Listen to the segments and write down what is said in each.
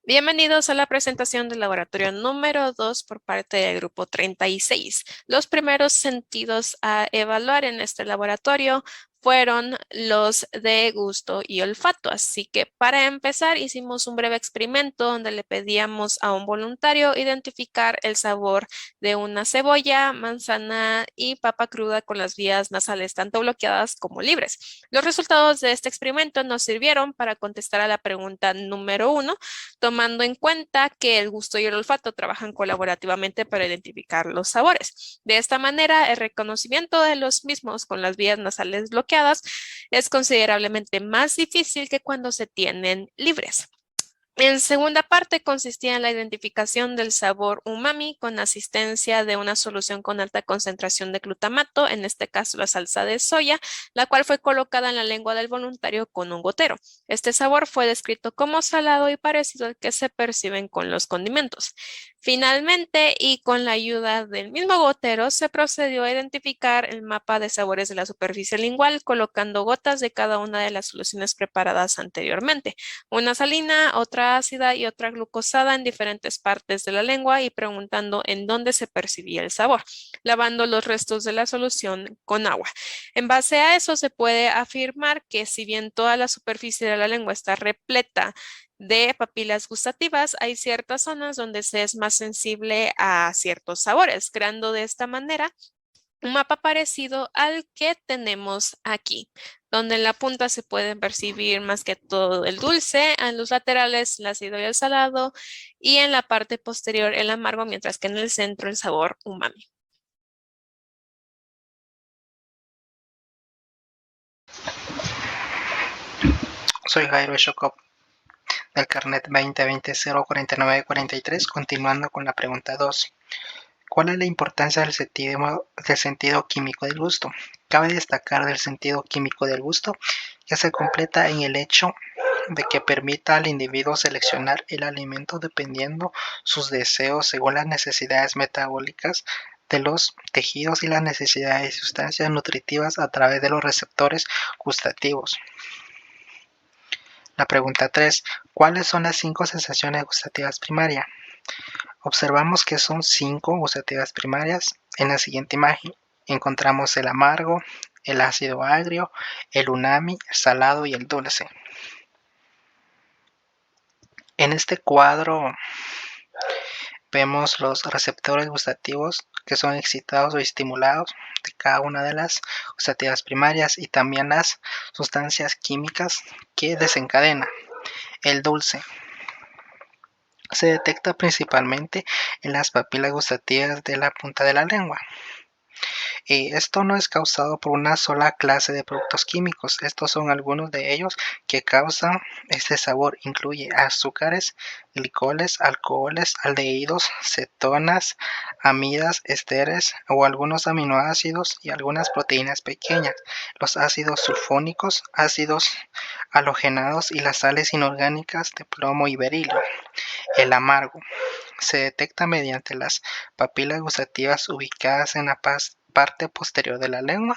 Bienvenidos a la presentación del laboratorio número 2 por parte del grupo 36. Los primeros sentidos a evaluar en este laboratorio fueron los de gusto y olfato. Así que para empezar hicimos un breve experimento donde le pedíamos a un voluntario identificar el sabor de una cebolla, manzana y papa cruda con las vías nasales tanto bloqueadas como libres. Los resultados de este experimento nos sirvieron para contestar a la pregunta número 1, tomando en cuenta que el gusto y el olfato trabajan colaborativamente para identificar los sabores. De esta manera, el reconocimiento de los mismos con las vías nasales bloqueadas es considerablemente más difícil que cuando se tienen libres. En segunda parte consistía en la identificación del sabor umami con asistencia de una solución con alta concentración de glutamato, en este caso la salsa de soya, la cual fue colocada en la lengua del voluntario con un gotero. Este sabor fue descrito como salado y parecido al que se perciben con los condimentos. Finalmente, y con la ayuda del mismo gotero, se procedió a identificar el mapa de sabores de la superficie lingual, colocando gotas de cada una de las soluciones preparadas anteriormente, una salina, otra ácida y otra glucosada en diferentes partes de la lengua y preguntando en dónde se percibía el sabor, lavando los restos de la solución con agua. En base a eso se puede afirmar que si bien toda la superficie de la lengua está repleta de papilas gustativas, hay ciertas zonas donde se es más sensible a ciertos sabores, creando de esta manera un mapa parecido al que tenemos aquí, donde en la punta se pueden percibir más que todo el dulce, en los laterales el ácido y el salado, y en la parte posterior el amargo, mientras que en el centro el sabor umami. Soy Jairo Shokop del carnet 2020-04943, continuando con la pregunta 2. ¿Cuál es la importancia del sentido químico del gusto? Cabe destacar del sentido químico del gusto que se completa en el hecho de que permita al individuo seleccionar el alimento dependiendo sus deseos según las necesidades metabólicas de los tejidos y las necesidades de sustancias nutritivas a través de los receptores gustativos. La pregunta 3. ¿Cuáles son las 5 sensaciones gustativas primarias? Observamos que son 5 gustativas primarias. En la siguiente imagen encontramos el amargo, el ácido agrio, el umami, el salado y el dulce. En este cuadro vemos los receptores gustativos que son excitados o estimulados de cada una de las gustativas primarias y también las sustancias químicas que desencadena. El dulce se detecta principalmente en las papilas gustativas de la punta de la lengua. Esto no es causado por una sola clase de productos químicos. Estos son algunos de ellos que causan este sabor. Incluye azúcares, glicoles, alcoholes, aldehídos, cetonas, amidas, esteres o algunos aminoácidos y algunas proteínas pequeñas. Los ácidos sulfónicos, ácidos halogenados y las sales inorgánicas de plomo y berilio. El amargo se detecta mediante las papilas gustativas ubicadas en la parte posterior de la lengua.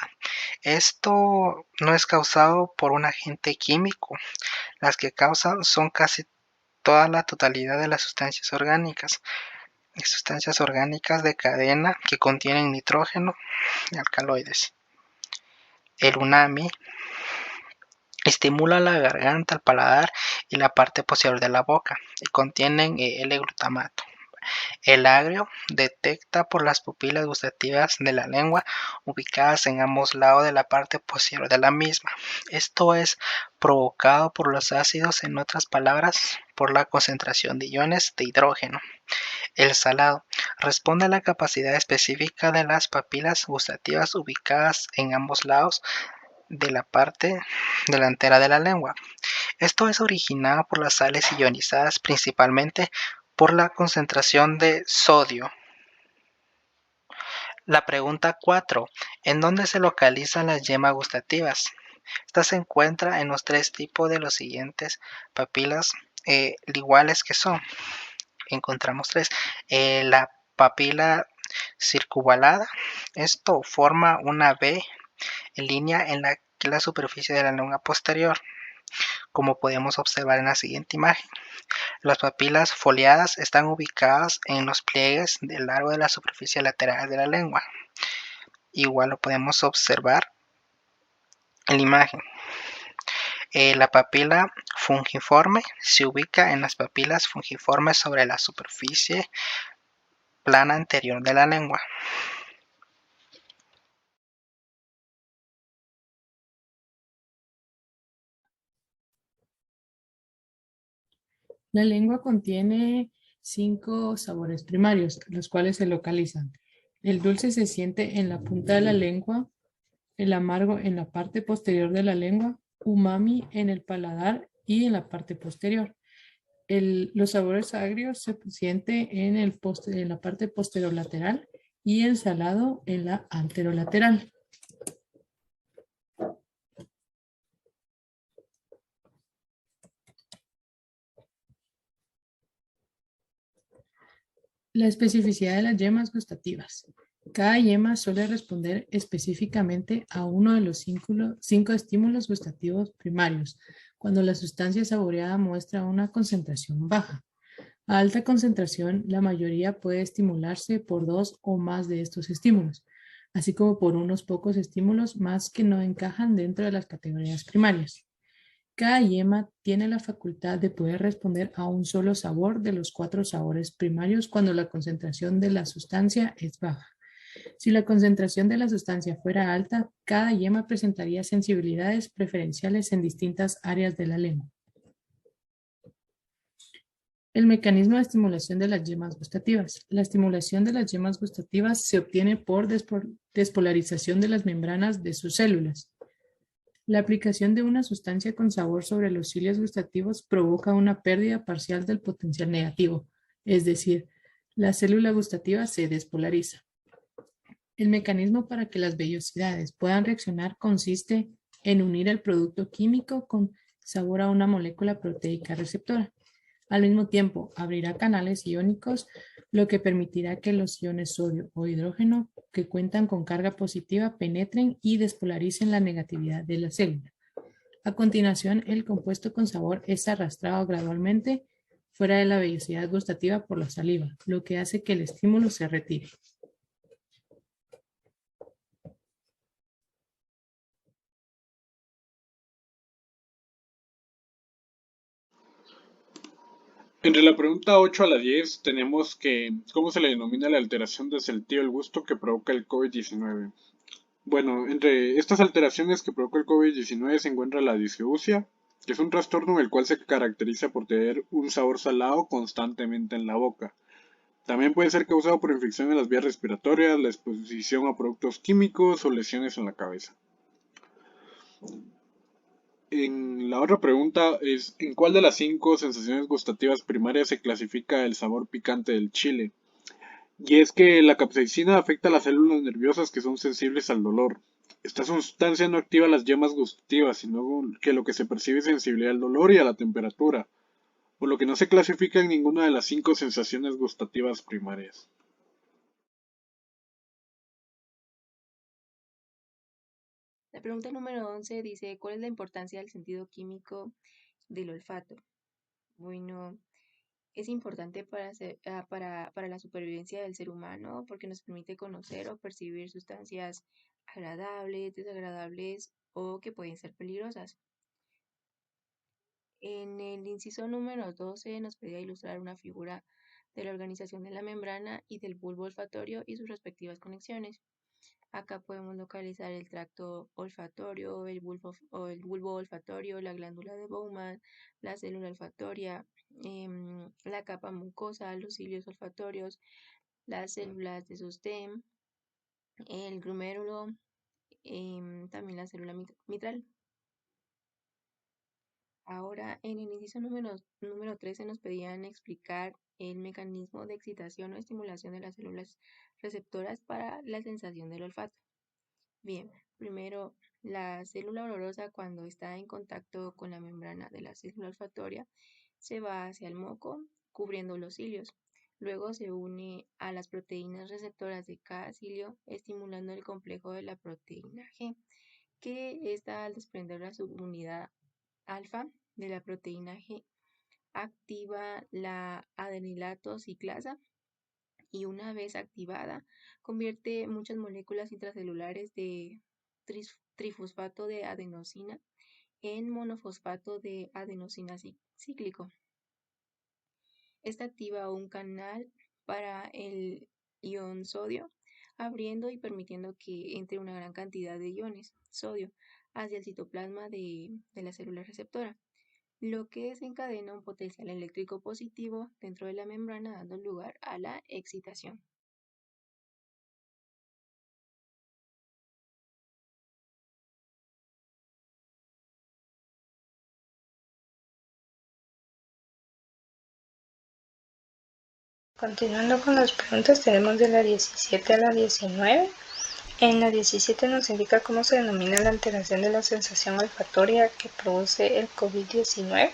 Esto no es causado por un agente químico. Las que causan son casi toda la totalidad de las sustancias orgánicas de cadena que contienen nitrógeno y alcaloides. El umami estimula la garganta, el paladar y la parte posterior de la boca y contienen L-glutamato. El agrio detecta por las pupilas gustativas de la lengua ubicadas en ambos lados de la parte posterior de la misma. Esto es provocado por los ácidos, en otras palabras, por la concentración de iones de hidrógeno. El salado responde a la capacidad específica de las papilas gustativas ubicadas en ambos lados de la parte delantera de la lengua. Esto es originado por las sales ionizadas, principalmente por la concentración de sodio. La pregunta 4. ¿En dónde se localizan las yemas gustativas? Esta se encuentra en los 3 tipos de los siguientes papilas iguales que son. Encontramos 3. La papila circunvalada. Esto forma una V en línea en la superficie de la lengua posterior, como podemos observar en la siguiente imagen. Las papilas foliadas están ubicadas en los pliegues del largo de la superficie lateral de la lengua. Igual lo podemos observar en la imagen. La papila fungiforme se ubica en las papilas fungiformes sobre la superficie plana anterior de la lengua. La lengua contiene 5 sabores primarios, los cuales se localizan. El dulce se siente en la punta de la lengua, el amargo en la parte posterior de la lengua, umami en el paladar y en la parte posterior. Los sabores agrios se siente en la parte posterolateral y el salado en la anterolateral. La especificidad de las yemas gustativas. Cada yema suele responder específicamente a uno de los 5 estímulos gustativos primarios, cuando la sustancia saboreada muestra una concentración baja. A alta concentración, la mayoría puede estimularse por 2 o más de estos estímulos, así como por unos pocos estímulos más que no encajan dentro de las categorías primarias. Cada yema tiene la facultad de poder responder a un solo sabor de los 4 sabores primarios cuando la concentración de la sustancia es baja. Si la concentración de la sustancia fuera alta, cada yema presentaría sensibilidades preferenciales en distintas áreas de la lengua. El mecanismo de estimulación de las yemas gustativas. La estimulación de las yemas gustativas se obtiene por despolarización de las membranas de sus células. La aplicación de una sustancia con sabor sobre los cilios gustativos provoca una pérdida parcial del potencial negativo, es decir, la célula gustativa se despolariza. El mecanismo para que las vellosidades puedan reaccionar consiste en unir el producto químico con sabor a una molécula proteica receptora. Al mismo tiempo, abrirá canales iónicos, lo que permitirá que los iones sodio o hidrógeno que cuentan con carga positiva penetren y despolaricen la negatividad de la célula. A continuación, el compuesto con sabor es arrastrado gradualmente fuera de la vellosidad gustativa por la saliva, lo que hace que el estímulo se retire. Entre la pregunta 8 a la 10 tenemos que ¿cómo se le denomina la alteración del sentido del gusto que provoca el COVID-19? Bueno, entre estas alteraciones que provoca el COVID-19 se encuentra la disgeusia, que es un trastorno en el cual se caracteriza por tener un sabor salado constantemente en la boca. También puede ser causado por infección en las vías respiratorias, la exposición a productos químicos o lesiones en la cabeza. En la otra pregunta es, ¿en cuál de las 5 sensaciones gustativas primarias se clasifica el sabor picante del chile? Y es que la capsaicina afecta a las células nerviosas que son sensibles al dolor. Esta sustancia no activa las yemas gustativas, sino que lo que se percibe es sensibilidad al dolor y a la temperatura, por lo que no se clasifica en ninguna de las 5 sensaciones gustativas primarias. La pregunta número 11 dice, ¿cuál es la importancia del sentido químico del olfato? Bueno, es importante para la supervivencia del ser humano porque nos permite conocer o percibir sustancias agradables, desagradables o que pueden ser peligrosas. En el inciso número 12 nos pedía ilustrar una figura de la organización de la membrana y del bulbo olfatorio y sus respectivas conexiones. Acá podemos localizar el tracto olfatorio, el bulbo olfatorio, la glándula de Bowman, la célula olfatoria, la capa mucosa, los cilios olfatorios, las células de sostén, el glomérulo, también la célula mitral. Ahora, en el inciso número 13 nos pedían explicar el mecanismo de excitación o estimulación de las células receptoras para la sensación del olfato. Bien, primero, la célula olorosa cuando está en contacto con la membrana de la célula olfatoria se va hacia el moco, cubriendo los cilios. Luego se une a las proteínas receptoras de cada cilio, estimulando el complejo de la proteína G, que está al desprender la subunidad alfa de la proteína G activa la adenilato ciclasa y una vez activada convierte muchas moléculas intracelulares de trifosfato de adenosina en monofosfato de adenosina cíclico. Esta activa un canal para el ion sodio, abriendo y permitiendo que entre una gran cantidad de iones sodio hacia el citoplasma de la célula receptora, lo que desencadena un potencial eléctrico positivo dentro de la membrana, dando lugar a la excitación. Continuando con las preguntas, tenemos de la 17 a la 19. En la 17 nos indica cómo se denomina la alteración de la sensación olfatoria que produce el COVID-19.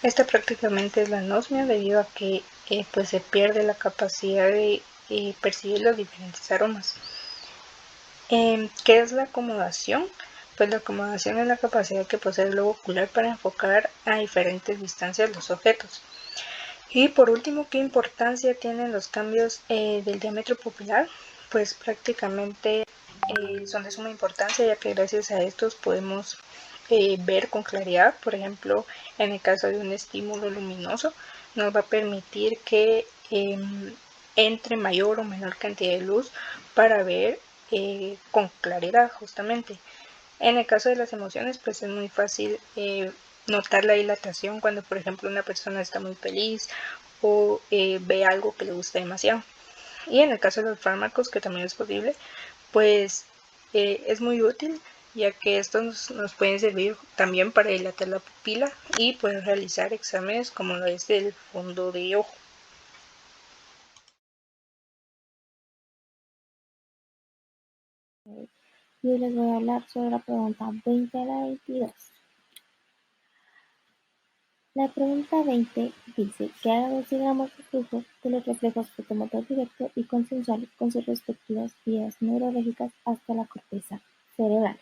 Esta prácticamente es la anosmia, debido a que pues se pierde la capacidad de percibir los diferentes aromas. ¿Qué es la acomodación? Pues la acomodación es la capacidad que posee el globo ocular para enfocar a diferentes distancias los objetos. Y por último, ¿qué importancia tienen los cambios del diámetro pupilar? Pues prácticamente son de suma importancia, ya que gracias a estos podemos ver con claridad. Por ejemplo, en el caso de un estímulo luminoso, nos va a permitir que entre mayor o menor cantidad de luz para ver con claridad justamente. En el caso de las emociones, pues es muy fácil notar la dilatación cuando, por ejemplo, una persona está muy feliz o ve algo que le gusta demasiado. Y en el caso de los fármacos, que también es posible, pues es muy útil, ya que estos nos pueden servir también para dilatar la pupila y poder realizar exámenes como lo es del fondo de ojo. Y hoy les voy a hablar sobre la pregunta 20 a la 22. La pregunta 20 dice que haga 2 diagramas de flujo de los reflejos fotomotor directo y consensual con sus respectivas vías neurológicas hasta la corteza cerebral.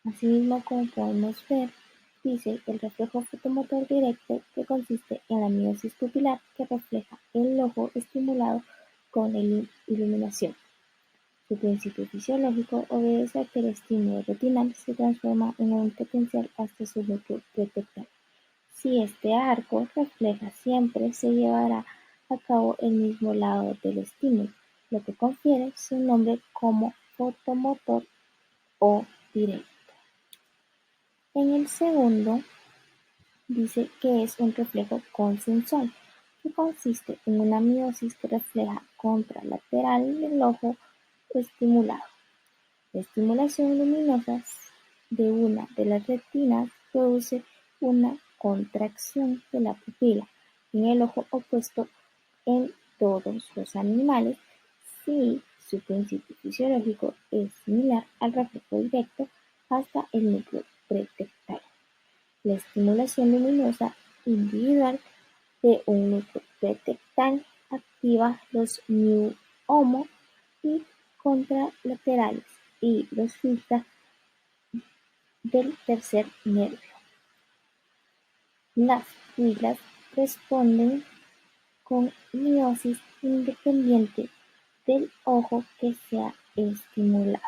Asimismo, como podemos ver, dice el reflejo fotomotor directo, que consiste en la miosis pupilar, que refleja el ojo estimulado con la iluminación. Su principio fisiológico obedece a que el estímulo retinal se transforma en un potencial hasta su núcleo pretectal. Si este arco refleja siempre, se llevará a cabo el mismo lado del estímulo, lo que confiere su nombre como fotomotor o directo. En el segundo, dice que es un reflejo consensual, que consiste en una miosis que refleja contralateral del ojo estimulado. La estimulación luminosa de una de las retinas produce una contracción de la pupila en el ojo opuesto en todos los animales, si su principio fisiológico es similar al reflejo directo hasta el núcleo pretectal. La estimulación luminosa individual de un núcleo pretectal activa los mu-homo y contralaterales y los filtra del tercer nervio. Las pupilas responden con miosis independiente del ojo que sea estimulado.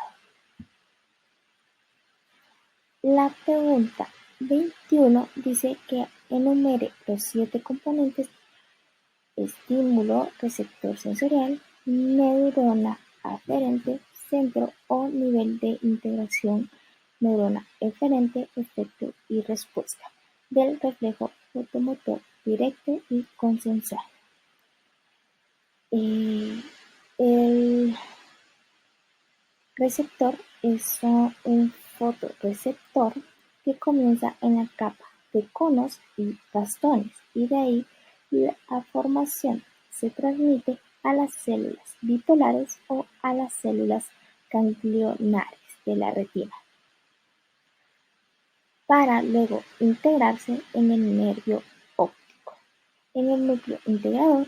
La pregunta 21 dice que enumere los 7 componentes: estímulo, receptor sensorial, neurona aferente, centro o nivel de integración, neurona eferente, efecto y respuesta, del reflejo fotomotor directo y consensual. El receptor es un fotorreceptor que comienza en la capa de conos y bastones, y de ahí la formación se transmite a las células bipolares o a las células ganglionares de la retina, para luego integrarse en el nervio óptico. En el núcleo integrador,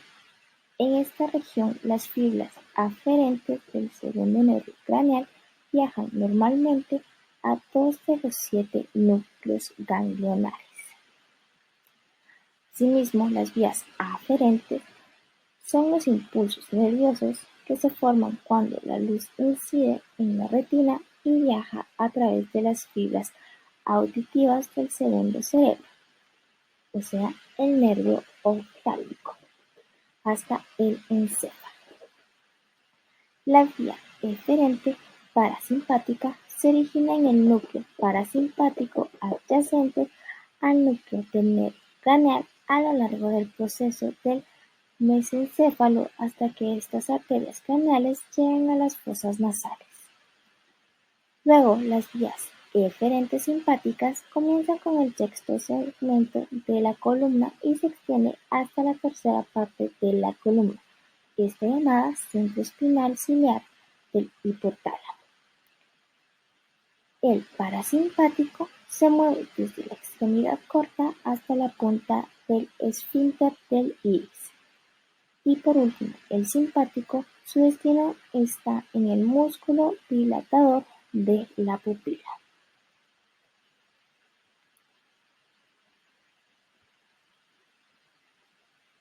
en esta región, las fibras aferentes del segundo nervio craneal viajan normalmente a 2 de los 7 núcleos ganglionares. Asimismo, las vías aferentes son los impulsos nerviosos que se forman cuando la luz incide en la retina y viaja a través de las fibras auditivas del segundo cerebro, o sea, el nervio oftálmico, hasta el encéfalo. La vía eferente parasimpática se origina en el núcleo parasimpático adyacente al núcleo del nervio craneal a lo largo del proceso del mesencéfalo hasta que estas arterias craneales llegan a las fosas nasales. Luego, las vías eferentes simpáticas comienzan con el sexto segmento de la columna y se extiende hasta la tercera parte de la columna, esta llamada centro espinal ciliar del hipotálamo. El parasimpático se mueve desde la extremidad corta hasta la punta del esfínter del iris. Y por último, el simpático, su destino está en el músculo dilatador de la pupila.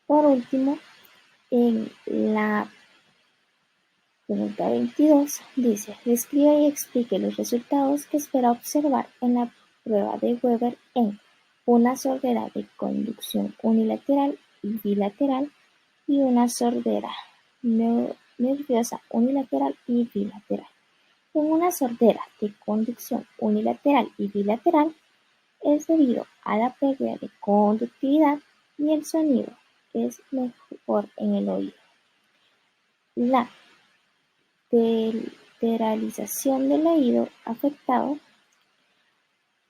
Por último, en la pregunta 22 dice, describe y explique los resultados que espera observar en la prueba de Weber en una sordera de conducción unilateral y bilateral y una sordera nerviosa unilateral y bilateral. En una sordera de conducción unilateral y bilateral es debido a la pérdida de conductividad y el sonido es mejor en el oído. La lateralización del oído afectado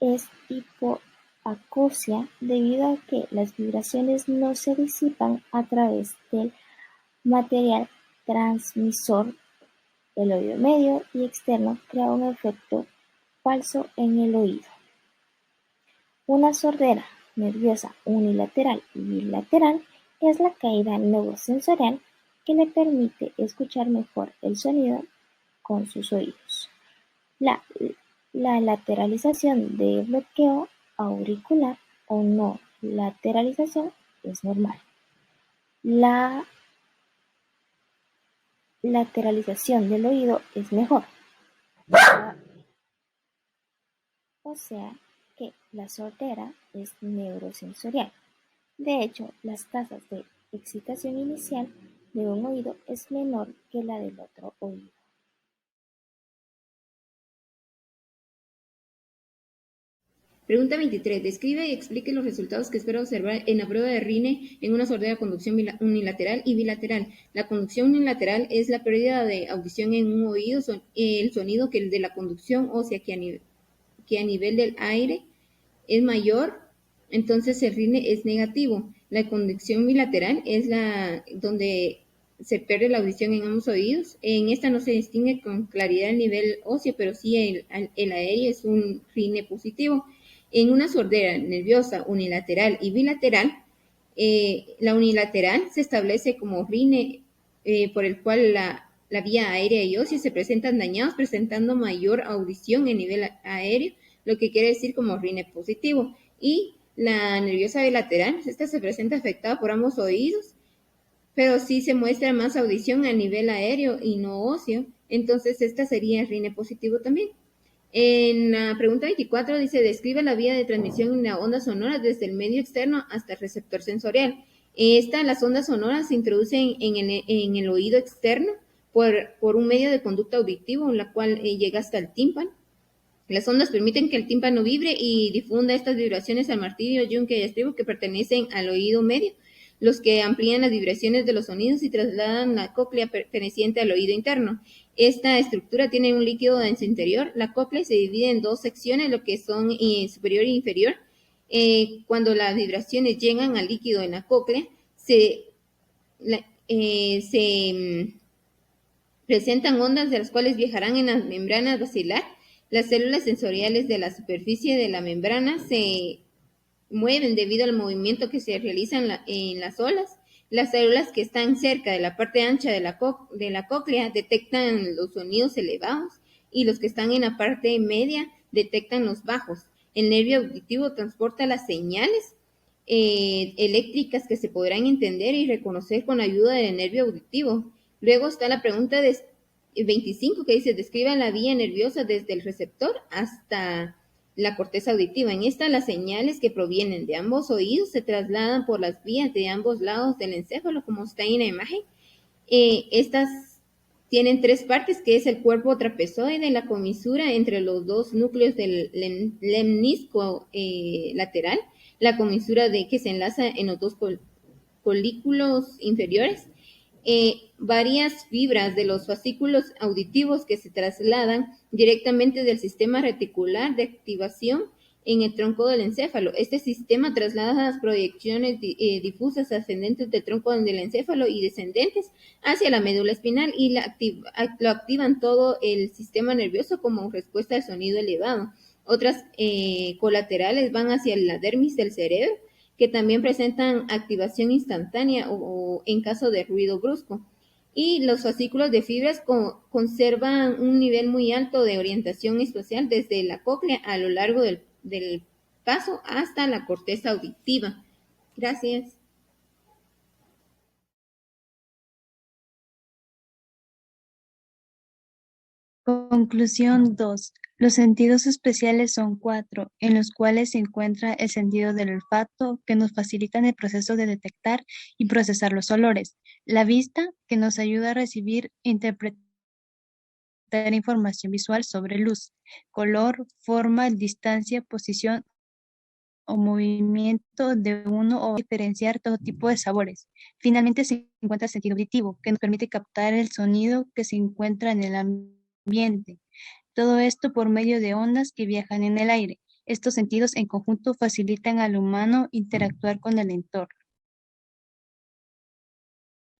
es hipoacusia debido a que las vibraciones no se disipan a través del material transmisor. El oído medio y externo crea un efecto falso en el oído. Una sordera nerviosa unilateral y bilateral es la caída neurosensorial que le permite escuchar mejor el sonido con sus oídos. La lateralización de bloqueo auricular o no lateralización es normal. La lateralización del oído es mejor. O sea que la sordera es neurosensorial. De hecho, las tasas de excitación inicial de un oído es menor que la del otro oído. Pregunta 23. Describe y explique los resultados que espera observar en la prueba de Rhine en una sordera de conducción unilateral y bilateral. La conducción unilateral es la pérdida de audición en un oído, el sonido que el de la conducción, o sea que a nivel del aire es mayor, entonces el Rhine es negativo. La conducción bilateral es la donde se pierde la audición en ambos oídos. En esta no se distingue con claridad el nivel óseo, pero sí el aéreo es un Rhine positivo. En una sordera nerviosa unilateral y bilateral, la unilateral se establece como Rhine por el cual la vía aérea y ósea se presentan dañados, presentando mayor audición en nivel aéreo, lo que quiere decir como Rhine positivo. Y la nerviosa bilateral, esta se presenta afectada por ambos oídos, pero sí se muestra más audición a nivel aéreo y no óseo, entonces esta sería Rhine positivo también. En la pregunta 24 dice, describe la vía de transmisión en la onda sonora desde el medio externo hasta el receptor sensorial. Las ondas sonoras se introducen en el oído externo por un medio de conducta auditivo, la cual llega hasta el tímpano. Las ondas permiten que el tímpano vibre y difunda estas vibraciones al martillo, yunque y estribo que pertenecen al oído medio, los que amplían las vibraciones de los sonidos y trasladan la cóclea perteneciente al oído interno. Esta estructura tiene un líquido en su interior. La cóclea se divide en dos secciones, lo que son superior e inferior. Cuando las vibraciones llegan al líquido en la cóclea, se presentan ondas de las cuales viajarán en las membranas basilar. Las células sensoriales de la superficie de la membrana se mueven debido al movimiento que se realiza en las olas. Las células que están cerca de la parte ancha de la cóclea detectan los sonidos elevados y los que están en la parte media detectan los bajos. El nervio auditivo transporta las señales eléctricas que se podrán entender y reconocer con ayuda del nervio auditivo. Luego está la pregunta 25 que dice, describa la vía nerviosa desde el receptor hasta la corteza auditiva. En esta, las señales que provienen de ambos oídos se trasladan por las vías de ambos lados del encéfalo, como está en la imagen. Estas tienen tres partes, que es el cuerpo trapezoide, la comisura entre los dos núcleos del lemnisco lateral, la comisura que se enlaza en los dos colículos inferiores, varias fibras de los fascículos auditivos que se trasladan directamente del sistema reticular de activación en el tronco del encéfalo. Este sistema traslada las proyecciones difusas ascendentes del tronco del encéfalo y descendentes hacia la médula espinal y lo activan todo el sistema nervioso como respuesta al sonido elevado. Otras colaterales van hacia la dermis del cerebro, que también presentan activación instantánea o en caso de ruido brusco. Y los fascículos de fibras conservan un nivel muy alto de orientación espacial desde la cóclea a lo largo del paso hasta la corteza auditiva. Gracias. Conclusión 2. Los sentidos especiales son 4, en los cuales se encuentra el sentido del olfato, que nos facilita el proceso de detectar y procesar los olores. La vista, que nos ayuda a recibir e interpretar información visual sobre luz, color, forma, distancia, posición o movimiento de uno o diferenciar todo tipo de sabores. Finalmente se encuentra el sentido auditivo, que nos permite captar el sonido que se encuentra en el ambiente. Todo esto por medio de ondas que viajan en el aire. Estos sentidos en conjunto facilitan al humano interactuar con el entorno.